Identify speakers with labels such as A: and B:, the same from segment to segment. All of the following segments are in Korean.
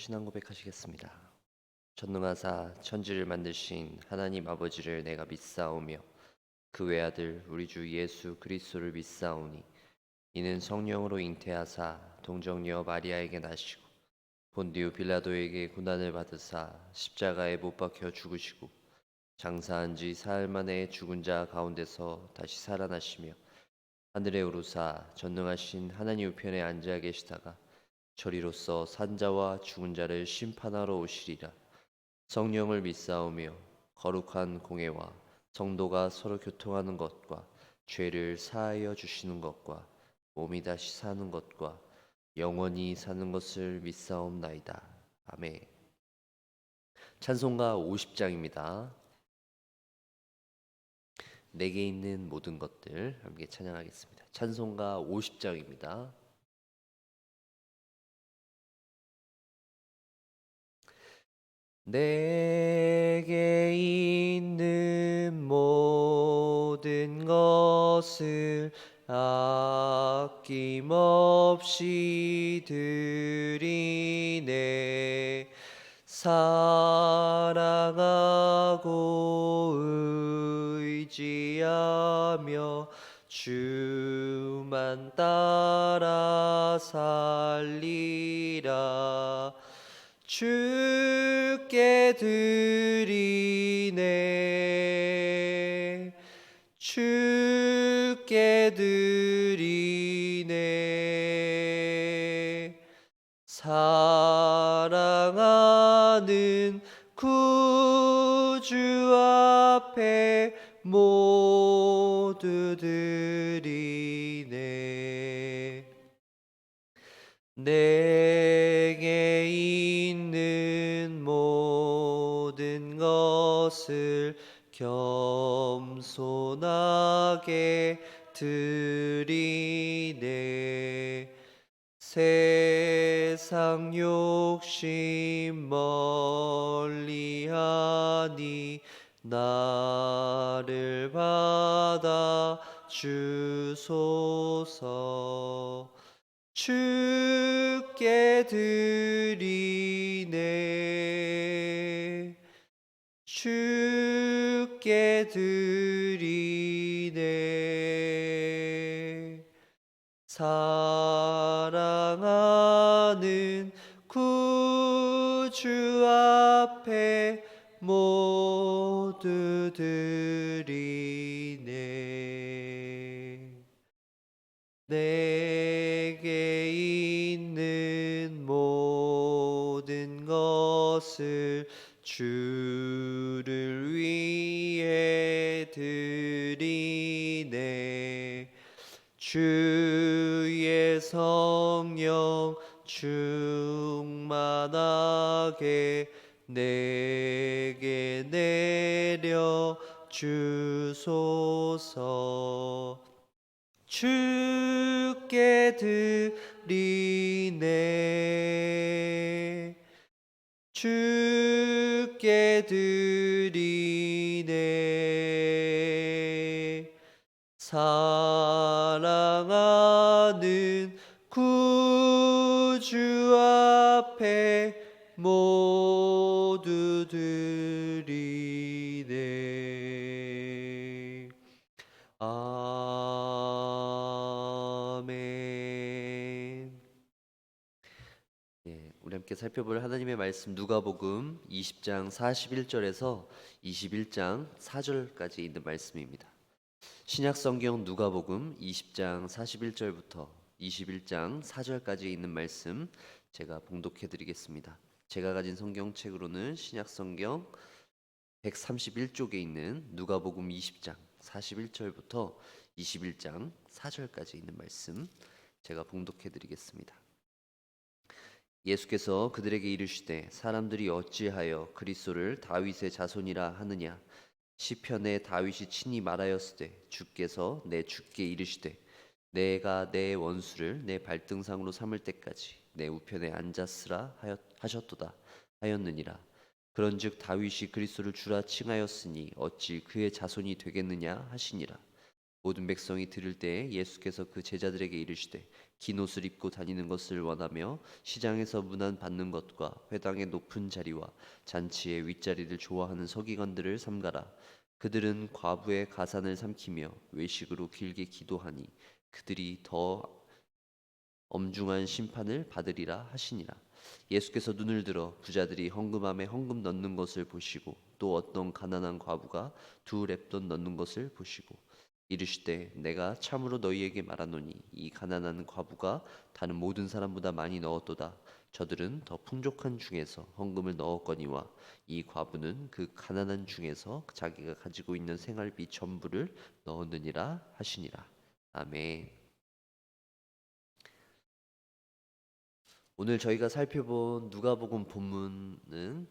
A: 신앙 고백하시겠습니다. 전능하사 천지를 만드신 하나님 아버지를 내가 믿사오며 그 외아들 우리 주 예수 그리스도를 믿사오니 이는 성령으로 잉태하사 동정녀 마리아에게 나시고 본디오 빌라도에게 고난을 받으사 십자가에 못 박혀 죽으시고 장사한 지 사흘 만에 죽은 자 가운데서 다시 살아나시며 하늘에 오르사 전능하신 하나님 우편에 앉아 계시다가 저리로서 산자와 죽은 자를 심판하러 오시리라. 성령을 믿사오며 거룩한 공회와 성도가 서로 교통하는 것과 죄를 사하여 주시는 것과 몸이 다시 사는 것과 영원히 사는 것을 믿사옵나이다. 아멘. 찬송가 50장입니다. 내게 있는 모든 것들 함께 찬양하겠습니다. 찬송가 50장입니다. 내게 있는 모든 것을 아낌없이 드리네. 사랑하고 의지하며 주만 따라 살리라. 주께 드리네. 주께 드리네. 사랑하는 구주 앞에 모두 드리네. 내게 있는 모든 것을 겸손하게 드리네. 세상 욕심 멀리하니 나를 받아 주소서. 주께 드리네. 주께 드리네. 사랑하는 구주 앞에 모두 드리네. 내게 있는 모든 것을 주를 위해 드리네. 주의 성령 충만하게 내게 내려 주소서. 주께 드리네. 주께 드리네. 사랑하는 구주 앞에 모두 드리네. 아멘. 우리 함께 살펴볼 하나님의 말씀 누가복음 20장 41절에서 21장 4절까지 있는 말씀입니다. 신약 성경 누가복음 20장 41절부터 21장 4절까지 있는 말씀 제가 봉독해 드리겠습니다. 제가 가진 성경책으로는 신약 성경 131쪽에 있는 누가복음 20장 41절부터 21장 4절까지 있는 말씀 제가 봉독해 드리겠습니다. 예수께서 그들에게 이르시되 사람들이 어찌하여 그리스도를 다윗의 자손이라 하느냐. 시편에 다윗이 친히 말하였으되 주께서 내 주께 이르시되 내가 내 원수를 내 발등상으로 삼을 때까지 내 우편에 앉았으라 하셨도다 하였느니라. 그런즉 다윗이 그리스도를 주라 칭하였으니 어찌 그의 자손이 되겠느냐 하시니라. 모든 백성이 들을 때에 예수께서 그 제자들에게 이르시되 긴 옷을 입고 다니는 것을 원하며 시장에서 문안 받는 것과 회당의 높은 자리와 잔치의 윗자리를 좋아하는 서기관들을 삼가라. 그들은 과부의 가산을 삼키며 외식으로 길게 기도하니 그들이 더 엄중한 심판을 받으리라 하시니라. 예수께서 눈을 들어 부자들이 헌금함에 헌금 넣는 것을 보시고 또 어떤 가난한 과부가 두 렙돈 넣는 것을 보시고 이르시되 내가 참으로 너희에게 말하노니 이 가난한 과부가 다른 모든 사람보다 많이 넣었도다. 저들은 더 풍족한 중에서 헌금을 넣었거니와 이 과부는 그 가난한 중에서 자기가 가지고 있는 생활비 전부를 넣었느니라 하시니라. 아멘. 오늘 저희가 살펴본 누가복음 본문은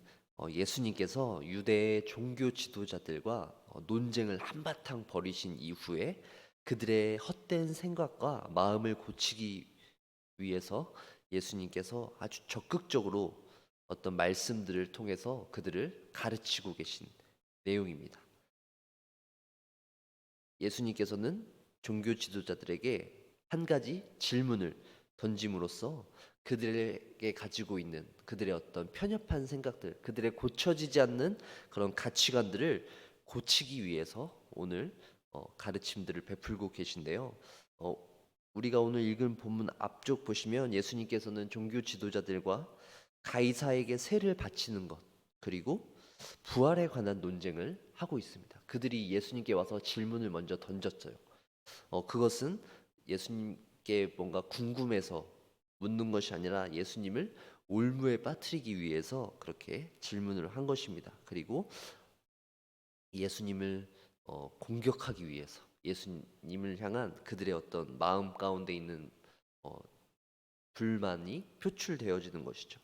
A: 예수님께서 유대 종교 지도자들과 논쟁을 한바탕 벌이신 이후에 그들의 헛된 생각과 마음을 고치기 위해서 예수님께서 아주 적극적으로 어떤 말씀들을 통해서 그들을 가르치고 계신 내용입니다. 예수님께서는 종교 지도자들에게 한 가지 질문을 던짐으로써 그들에게 가지고 있는 그들의 어떤 편협한 생각들, 그들의 고쳐지지 않는 그런 가치관들을 고치기 위해서 오늘 가르침들을 베풀고 계신데요. 어, 우리가 오늘 읽은 본문 앞쪽 보시면 예수님께서는 종교 지도자들과 가이사에게 세를 바치는 것, 그리고 부활에 관한 논쟁을 하고 있습니다. 그들이 예수님께 와서 질문을 먼저 던졌어요. 그것은 예수님께 뭔가 궁금해서 묻는 것이 아니라 예수님을 올무에 빠뜨리기 위해서 그렇게 질문을 한 것입니다. 그리고 예수님을 공격하기 위해서 예수님을 향한 그들의 어떤 마음 가운데 있는 어, 불만이 표출되어지는 것이죠.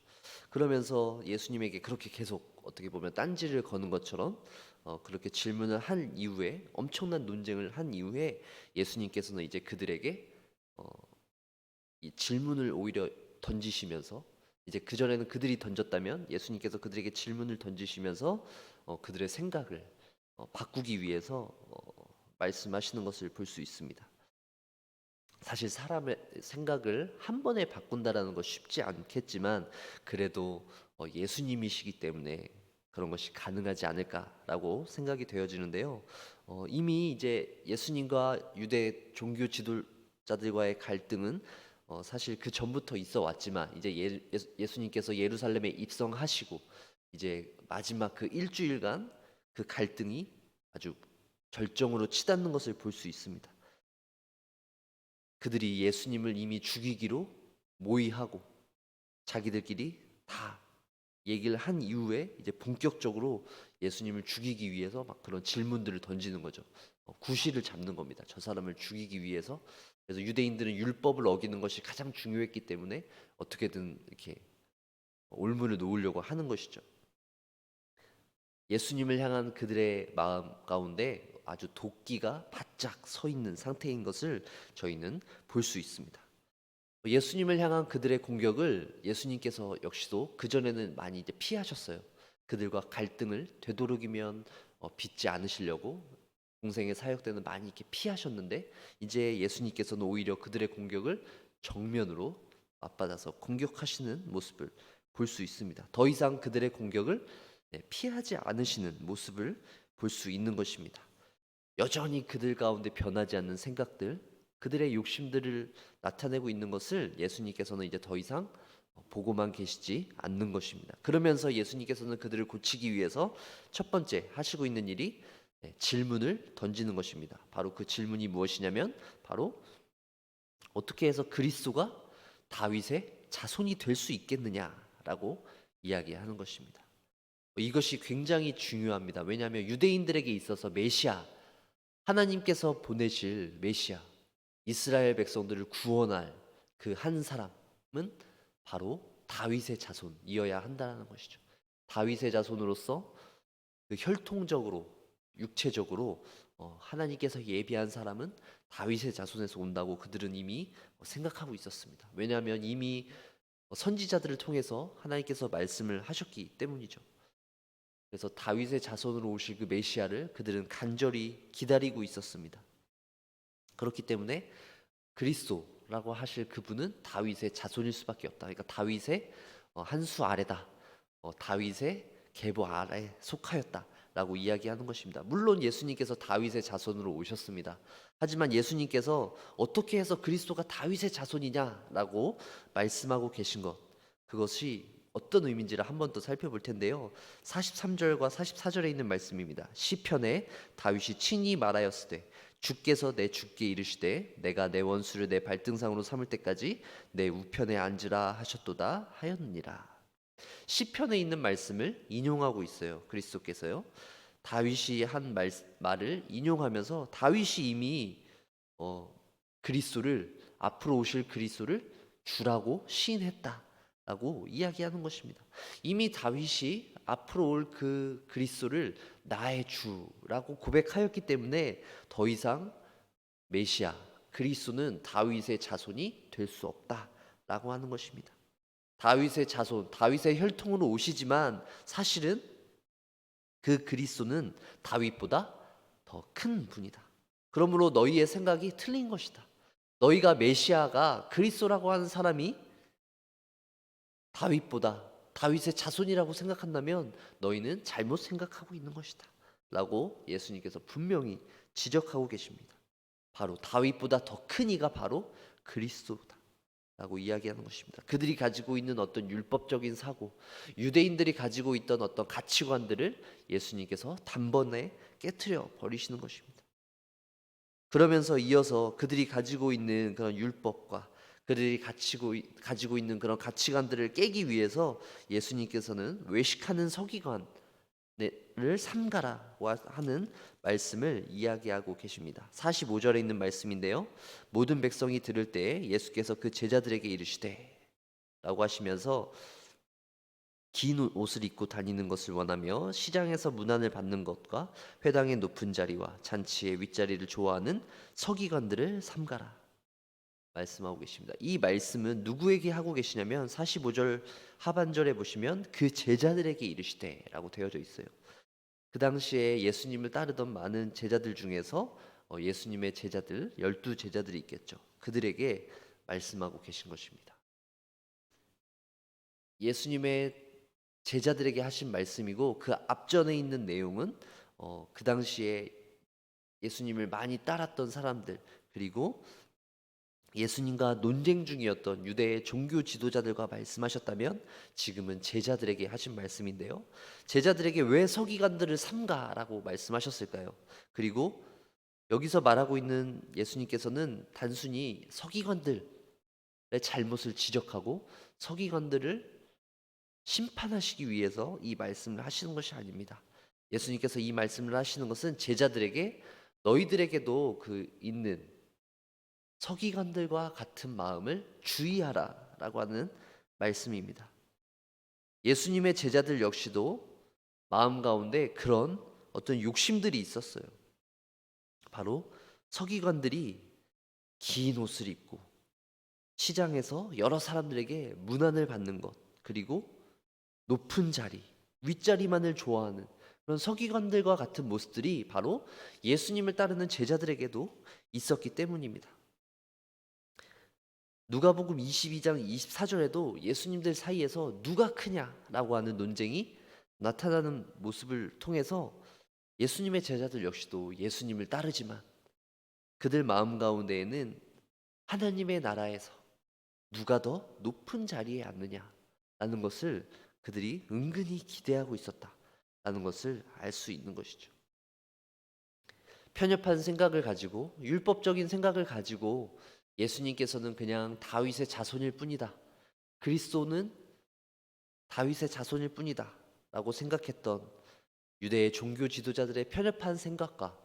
A: 그러면서 예수님에게 그렇게 계속 어떻게 보면 딴지를 거는 것처럼 그렇게 질문을 한 이후에 엄청난 논쟁을 한 이후에 예수님께서는 이제 그들에게 어, 이 질문을 오히려 던지시면서 이제 그전에는 그들이 던졌다면 예수님께서 그들에게 질문을 던지시면서 그들의 생각을 바꾸기 위해서 말씀하시는 것을 볼 수 있습니다. 사실 사람의 생각을 한 번에 바꾼다라는 것 쉽지 않겠지만 그래도 예수님이시기 때문에 그런 것이 가능하지 않을까라고 생각이 되어지는데요. 이미 이제 예수님과 유대 종교 지도자들과의 갈등은 사실 그 전부터 있어 왔지만 이제 예수님께서 예루살렘에 입성하시고 이제 마지막 그 일주일간 그 갈등이 아주 절정으로 치닫는 것을 볼 수 있습니다. 그들이 예수님을 이미 죽이기로 모의하고 자기들끼리 다 얘기를 한 이후에 이제 본격적으로 예수님을 죽이기 위해서 막 그런 질문들을 던지는 거죠. 구실을 잡는 겁니다. 저 사람을 죽이기 위해서. 그래서 유대인들은 율법을 어기는 것이 가장 중요했기 때문에 어떻게든 이렇게 올무를 놓으려고 하는 것이죠. 예수님을 향한 그들의 마음 가운데 아주 도끼가 바짝 서 있는 상태인 것을 저희는 볼 수 있습니다. 예수님을 향한 그들의 공격을 예수님께서 역시도 그전에는 많이 이제 피하셨어요. 그들과 갈등을 되도록이면 빚지 않으시려고 공생의 사역 때는 많이 이렇게 피하셨는데 이제 예수님께서는 오히려 그들의 공격을 정면으로 맞받아서 공격하시는 모습을 볼 수 있습니다. 더 이상 그들의 공격을 피하지 않으시는 모습을 볼 수 있는 것입니다. 여전히 그들 가운데 변하지 않는 생각들, 그들의 욕심들을 나타내고 있는 것을 예수님께서는 이제 더 이상 보고만 계시지 않는 것입니다. 그러면서 예수님께서는 그들을 고치기 위해서 첫 번째 하시고 있는 일이 질문을 던지는 것입니다. 바로 그 질문이 무엇이냐면 바로 어떻게 해서 그리스도가 다윗의 자손이 될 수 있겠느냐라고 이야기하는 것입니다. 이것이 굉장히 중요합니다. 왜냐하면 유대인들에게 있어서 메시아, 하나님께서 보내실 메시아, 이스라엘 백성들을 구원할 그 한 사람은 바로 다윗의 자손이어야 한다는 것이죠. 다윗의 자손으로서 그 혈통적으로, 육체적으로 하나님께서 예비한 사람은 다윗의 자손에서 온다고 그들은 이미 생각하고 있었습니다. 왜냐하면 이미 선지자들을 통해서 하나님께서 말씀을 하셨기 때문이죠. 그래서 다윗의 자손으로 오실 그 메시아를 그들은 간절히 기다리고 있었습니다. 그렇기 때문에 그리스도라고 하실 그분은 다윗의 자손일 수밖에 없다. 그러니까 다윗의 한 수 아래다. 다윗의 계보 아래에 속하였다라고 이야기하는 것입니다. 물론 예수님께서 다윗의 자손으로 오셨습니다. 하지만 예수님께서 어떻게 해서 그리스도가 다윗의 자손이냐라고 말씀하고 계신 것, 그것이 어떤 의미인지를 한 번 더 살펴볼 텐데요. 43절과 44절에 있는 말씀입니다. 시편에 다윗이 친히 말하였으되 주께서 내 주께 이르시되 내가 내 원수를 내 발등상으로 삼을 때까지 내 우편에 앉으라 하셨도다 하였느니라. 시편에 있는 말씀을 인용하고 있어요. 그리스도께서요. 다윗이 한 말을 인용하면서 다윗이 이미 그리스도를, 앞으로 오실 그리스도를 주라고 시인했다라고 이야기하는 것입니다. 이미 다윗이 앞으로 올 그 그리스도를 나의 주라고 고백하였기 때문에 더 이상 메시아 그리스도는 다윗의 자손이 될 수 없다라고 하는 것입니다. 다윗의 자손, 다윗의 혈통으로 오시지만 사실은 그 그리스도는 다윗보다 더 큰 분이다. 그러므로 너희의 생각이 틀린 것이다. 너희가 메시아가 그리스도라고 하는 사람이 다윗보다, 다윗의 자손이라고 생각한다면 너희는 잘못 생각하고 있는 것이다 라고 예수님께서 분명히 지적하고 계십니다. 바로 다윗보다 더 큰 이가 바로 그리스도다 라고 이야기하는 것입니다. 그들이 가지고 있는 어떤 율법적인 사고, 유대인들이 가지고 있던 어떤 가치관들을 예수님께서 단번에 깨트려 버리시는 것입니다. 그러면서 이어서 그들이 가지고 있는 그런 율법과 그들이 가지고 있는 그런 가치관들을 깨기 위해서 예수님께서는 외식하는 서기관을 삼가라 하는 말씀을 이야기하고 계십니다. 45절에 있는 말씀인데요. 모든 백성이 들을 때 예수께서 그 제자들에게 이르시되 라고 하시면서 긴 옷을 입고 다니는 것을 원하며 시장에서 문안을 받는 것과 회당의 높은 자리와 잔치의 윗자리를 좋아하는 서기관들을 삼가라 말씀하고 계십니다. 이 말씀은 누구에게 하고 계시냐면 45절 하반절에 보시면 그 제자들에게 이르시되 라고 되어져 있어요. 그 당시에 예수님을 따르던 많은 제자들 중에서 예수님의 제자들 12제자들이 있겠죠. 그들에게 말씀하고 계신 것입니다. 예수님의 제자들에게 하신 말씀이고 그 앞전에 있는 내용은 그 당시에 예수님을 많이 따랐던 사람들, 그리고 예수님과 논쟁 중이었던 유대의 종교 지도자들과 말씀하셨다면 지금은 제자들에게 하신 말씀인데요. 제자들에게 왜 서기관들을 삼가라고 말씀하셨을까요? 그리고 여기서 말하고 있는 예수님께서는 단순히 서기관들의 잘못을 지적하고 서기관들을 심판하시기 위해서 이 말씀을 하시는 것이 아닙니다. 예수님께서 이 말씀을 하시는 것은 제자들에게 너희들에게도 그 있는 서기관들과 같은 마음을 주의하라라고 하는 말씀입니다. 예수님의 제자들 역시도 마음 가운데 그런 어떤 욕심들이 있었어요. 바로 서기관들이 긴 옷을 입고 시장에서 여러 사람들에게 문안을 받는 것, 그리고 높은 자리, 윗자리만을 좋아하는 그런 서기관들과 같은 모습들이 바로 예수님을 따르는 제자들에게도 있었기 때문입니다. 누가복음 22장 24절에도 예수님들 사이에서 누가 크냐라고 하는 논쟁이 나타나는 모습을 통해서 예수님의 제자들 역시도 예수님을 따르지만 그들 마음 가운데에는 하나님의 나라에서 누가 더 높은 자리에 앉느냐라는 것을 그들이 은근히 기대하고 있었다라는 것을 알 수 있는 것이죠. 편협한 생각을 가지고 율법적인 생각을 가지고 예수님께서는 그냥 다윗의 자손일 뿐이다. 그리스도는 다윗의 자손일 뿐이다. 라고 생각했던 유대의 종교 지도자들의 편협한 생각과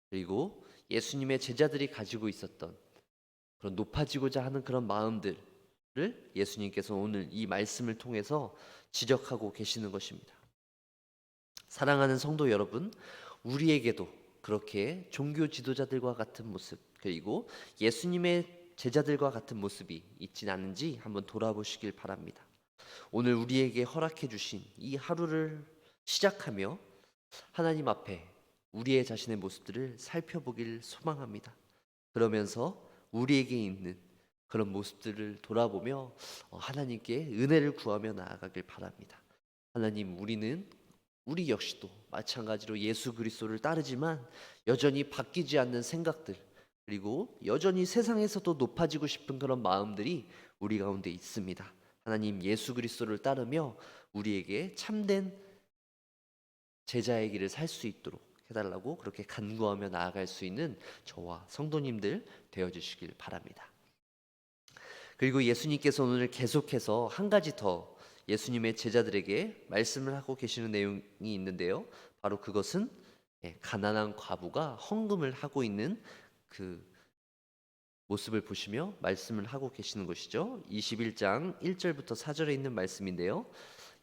A: 그리고 예수님의 제자들이 가지고 있었던 그런 높아지고자 하는 그런 마음들을 예수님께서 오늘 이 말씀을 통해서 지적하고 계시는 것입니다. 사랑하는 성도 여러분, 우리에게도 그렇게 종교 지도자들과 같은 모습, 그리고 예수님의 제자들과 같은 모습이 있진 않은지 한번 돌아보시길 바랍니다. 오늘 우리에게 허락해 주신 이 하루를 시작하며 하나님 앞에 우리의 자신의 모습들을 살펴보길 소망합니다. 그러면서 우리에게 있는 그런 모습들을 돌아보며 하나님께 은혜를 구하며 나아가길 바랍니다. 하나님, 우리 역시도 마찬가지로 예수 그리스도를 따르지만 여전히 바뀌지 않는 생각들, 그리고 여전히 세상에서도 높아지고 싶은 그런 마음들이 우리 가운데 있습니다. 하나님, 예수 그리스도를 따르며 우리에게 참된 제자의 길을 살 수 있도록 해달라고 그렇게 간구하며 나아갈 수 있는 저와 성도님들 되어주시길 바랍니다. 그리고 예수님께서 오늘 계속해서 한 가지 더 예수님의 제자들에게 말씀을 하고 계시는 내용이 있는데요. 바로 그것은 가난한 과부가 헌금을 하고 있는 그 모습을 보시며 말씀을 하고 계시는 것이죠. 21장 1절부터 4절에 있는 말씀인데요.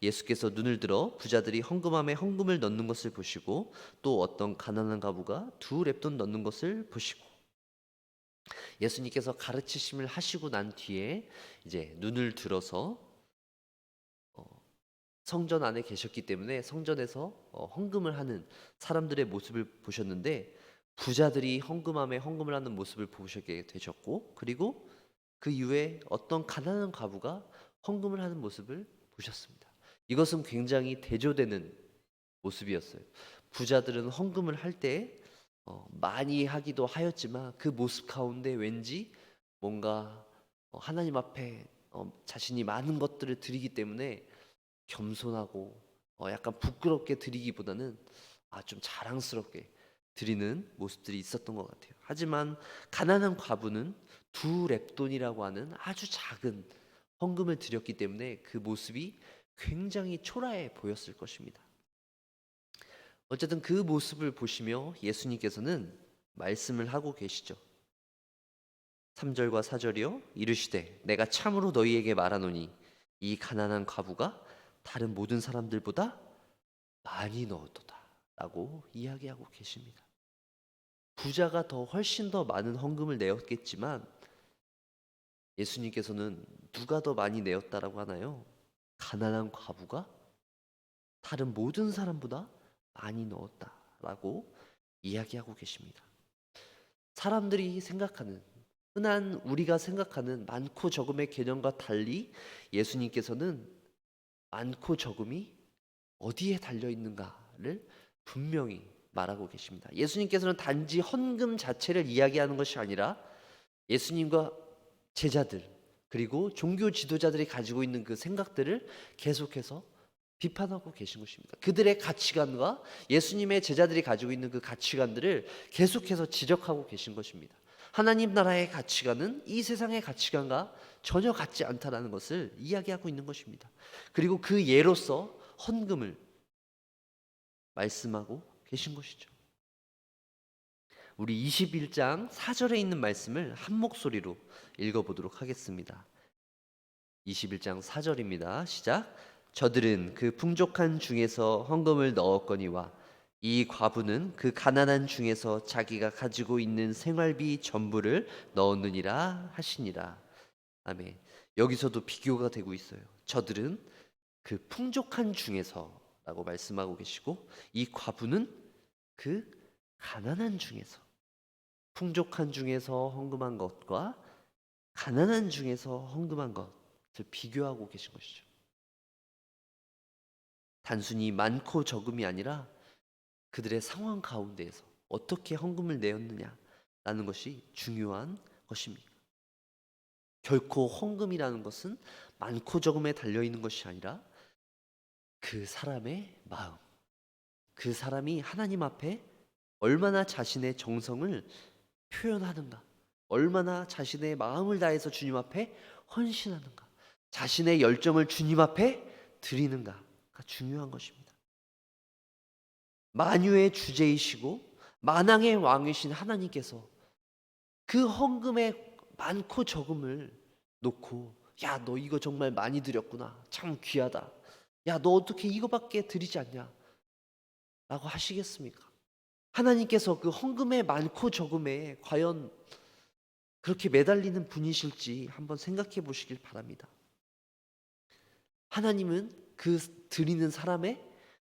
A: 예수께서 눈을 들어 부자들이 헌금함에 헌금을 넣는 것을 보시고 또 어떤 가난한 과부가 2렙돈 넣는 것을 보시고, 예수님께서 가르치심을 하시고 난 뒤에 이제 눈을 들어서 성전 안에 계셨기 때문에 성전에서 헌금을 하는 사람들의 모습을 보셨는데, 부자들이 헌금함에 헌금을 하는 모습을 보시게 되셨고, 그리고 그 이후에 어떤 가난한 과부가 헌금을 하는 모습을 보셨습니다. 이것은 굉장히 대조되는 모습이었어요. 부자들은 헌금을 할 때 많이 하기도 하였지만 그 모습 가운데 왠지 뭔가 하나님 앞에 자신이 많은 것들을 드리기 때문에 겸손하고 약간 부끄럽게 드리기보다는 좀 자랑스럽게 드리는 모습들이 있었던 것 같아요. 하지만 가난한 과부는 2렙돈이라고 하는 아주 작은 헌금을 드렸기 때문에 그 모습이 굉장히 초라해 보였을 것입니다. 어쨌든 그 모습을 보시며 예수님께서는 말씀을 하고 계시죠. 3절과 4절이요. 이르시되 내가 참으로 너희에게 말하노니 이 가난한 과부가 다른 모든 사람들보다 많이 넣었도다 라고 이야기하고 계십니다. 부자가 훨씬 더 많은 헌금을 내었겠지만 예수님께서는 누가 더 많이 내었다라고 하나요? 가난한 과부가 다른 모든 사람보다 많이 넣었다라고 이야기하고 계십니다. 사람들이 생각하는, 흔한 우리가 생각하는 많고 적음의 개념과 달리 예수님께서는 많고 적음이 어디에 달려 있는가를 분명히 말하고 계십니다. 예수님께서는 단지 헌금 자체를 이야기하는 것이 아니라 예수님과 제자들, 그리고 종교 지도자들이 가지고 있는 그 생각들을 계속해서 비판하고 계신 것입니다. 그들의 가치관과 예수님의 제자들이 가지고 있는 그 가치관들을 계속해서 지적하고 계신 것입니다. 하나님 나라의 가치관은 이 세상의 가치관과 전혀 같지 않다라는 것을 이야기하고 있는 것입니다. 그리고 그 예로서 헌금을 말씀하고 계신 것이죠. 우리 21장 4절에 있는 말씀을 한 목소리로 읽어보도록 하겠습니다. 21장 4절입니다. 시작. 저들은 그 풍족한 중에서 헌금을 넣었거니와 이 과부는 그 가난한 중에서 자기가 가지고 있는 생활비 전부를 넣었느니라 하시니라. 아멘. 여기서도 비교가 되고 있어요. 저들은 그 풍족한 중에서라고 말씀하고 계시고, 이 과부는 그 가난한 중에서, 풍족한 중에서 헌금한 것과 가난한 중에서 헌금한 것을 비교하고 계신 것이죠. 단순히 많고 적음이 아니라 그들의 상황 가운데에서 어떻게 헌금을 내었느냐라는 것이 중요한 것입니다. 결코 헌금이라는 것은 많고 적음에 달려있는 것이 아니라 그 사람의 마음, 그 사람이 하나님 앞에 얼마나 자신의 정성을 표현하는가, 얼마나 자신의 마음을 다해서 주님 앞에 헌신하는가, 자신의 열정을 주님 앞에 드리는가가 중요한 것입니다. 만유의 주제이시고 만왕의 왕이신 하나님께서 그 헌금의 많고 적음을 놓고, 야, 너 이거 정말 많이 드렸구나, 참 귀하다, 야, 너 어떻게 이거밖에 드리지 않냐 라고 하시겠습니까? 하나님께서 그 헌금의 많고 적음에 과연 그렇게 매달리는 분이실지 한번 생각해 보시길 바랍니다. 하나님은 그 드리는 사람의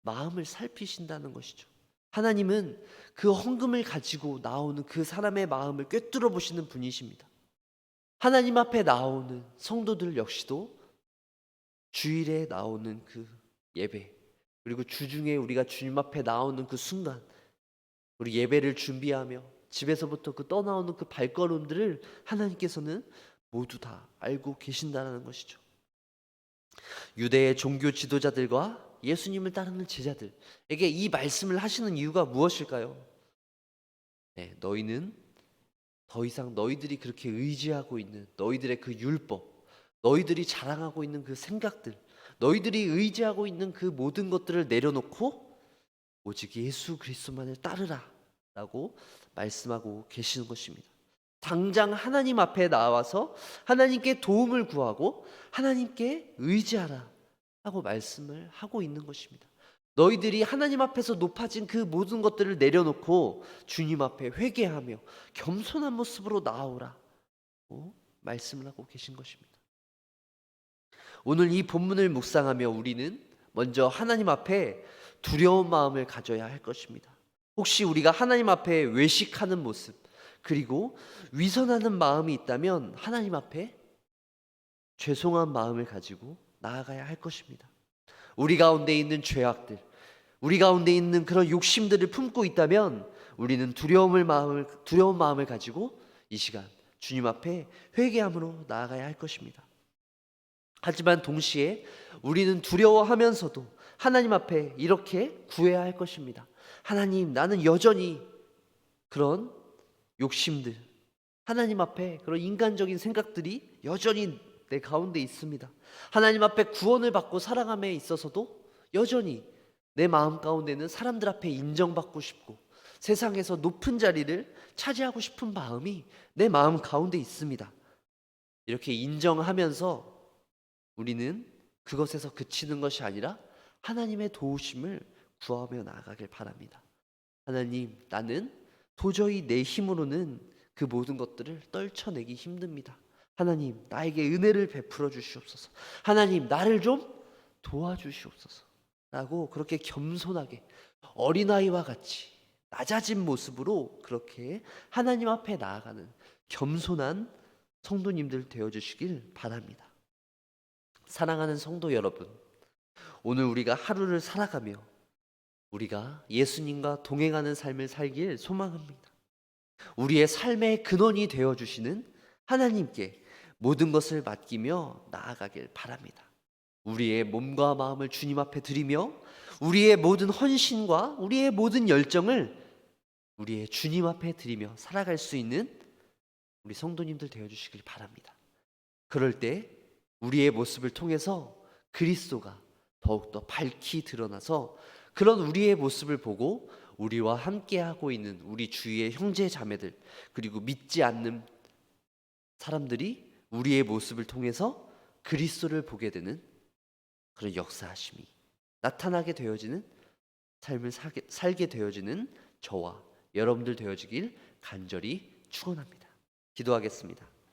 A: 마음을 살피신다는 것이죠. 하나님은 그 헌금을 가지고 나오는 그 사람의 마음을 꿰뚫어 보시는 분이십니다. 하나님 앞에 나오는 성도들 역시도 주일에 나오는 그 예배, 그리고 주중에 우리가 주님 앞에 나오는 그 순간, 우리 예배를 준비하며 집에서부터 그 떠나오는 그 발걸음들을 하나님께서는 모두 다 알고 계신다는 것이죠. 유대의 종교 지도자들과 예수님을 따르는 제자들에게 이 말씀을 하시는 이유가 무엇일까요? 네, 너희는 더 이상 너희들이 그렇게 의지하고 있는 너희들의 그 율법, 너희들이 자랑하고 있는 그 생각들, 너희들이 의지하고 있는 그 모든 것들을 내려놓고 오직 예수 그리스도만을 따르라 라고 말씀하고 계시는 것입니다. 당장 하나님 앞에 나와서 하나님께 도움을 구하고 하나님께 의지하라 하고 말씀을 하고 있는 것입니다. 너희들이 하나님 앞에서 높아진 그 모든 것들을 내려놓고 주님 앞에 회개하며 겸손한 모습으로 나아오라 말씀을 하고 계신 것입니다. 오늘 이 본문을 묵상하며 우리는 먼저 하나님 앞에 두려운 마음을 가져야 할 것입니다. 혹시 우리가 하나님 앞에 외식하는 모습, 그리고 위선하는 마음이 있다면 하나님 앞에 죄송한 마음을 가지고 나아가야 할 것입니다. 우리 가운데 있는 죄악들, 우리 가운데 있는 그런 욕심들을 품고 있다면 우리는 두려운 마음을 가지고 이 시간 주님 앞에 회개함으로 나아가야 할 것입니다. 하지만 동시에 우리는 두려워하면서도 하나님 앞에 이렇게 구해야 할 것입니다. 하나님, 나는 여전히 그런 욕심들, 하나님 앞에 그런 인간적인 생각들이 여전히 내 가운데 있습니다. 하나님 앞에 구원을 받고 살아감에 있어서도 여전히 내 마음 가운데는 사람들 앞에 인정받고 싶고 세상에서 높은 자리를 차지하고 싶은 마음이 내 마음 가운데 있습니다. 이렇게 인정하면서 우리는 그것에서 그치는 것이 아니라 하나님의 도우심을 구하며 나아가길 바랍니다. 하나님, 나는 도저히 내 힘으로는 그 모든 것들을 떨쳐내기 힘듭니다. 하나님, 나에게 은혜를 베풀어 주시옵소서. 하나님, 나를 좀 도와주시옵소서 라고 그렇게 겸손하게 어린아이와 같이 낮아진 모습으로 그렇게 하나님 앞에 나아가는 겸손한 성도님들 되어주시길 바랍니다. 사랑하는 성도 여러분, 오늘 우리가 하루를 살아가며 우리가 예수님과 동행하는 삶을 살길 소망합니다. 우리의 삶의 근원이 되어주시는 하나님께 모든 것을 맡기며 나아가길 바랍니다. 우리의 몸과 마음을 주님 앞에 드리며 우리의 모든 헌신과 우리의 모든 열정을 우리의 주님 앞에 드리며 살아갈 수 있는 우리 성도님들 되어주시길 바랍니다. 그럴 때 우리의 모습을 통해서 그리스도가 더욱더 밝히 드러나서 그런 우리의 모습을 보고 우리와 함께하고 있는 우리 주위의 형제 자매들, 그리고 믿지 않는 사람들이 우리의 모습을 통해서 그리스도를 보게 되는 그런 역사하심이 나타나게 되어지는 삶을 살게 되어지는 저와 여러분들 되어지길 간절히 축원합니다. 기도하겠습니다.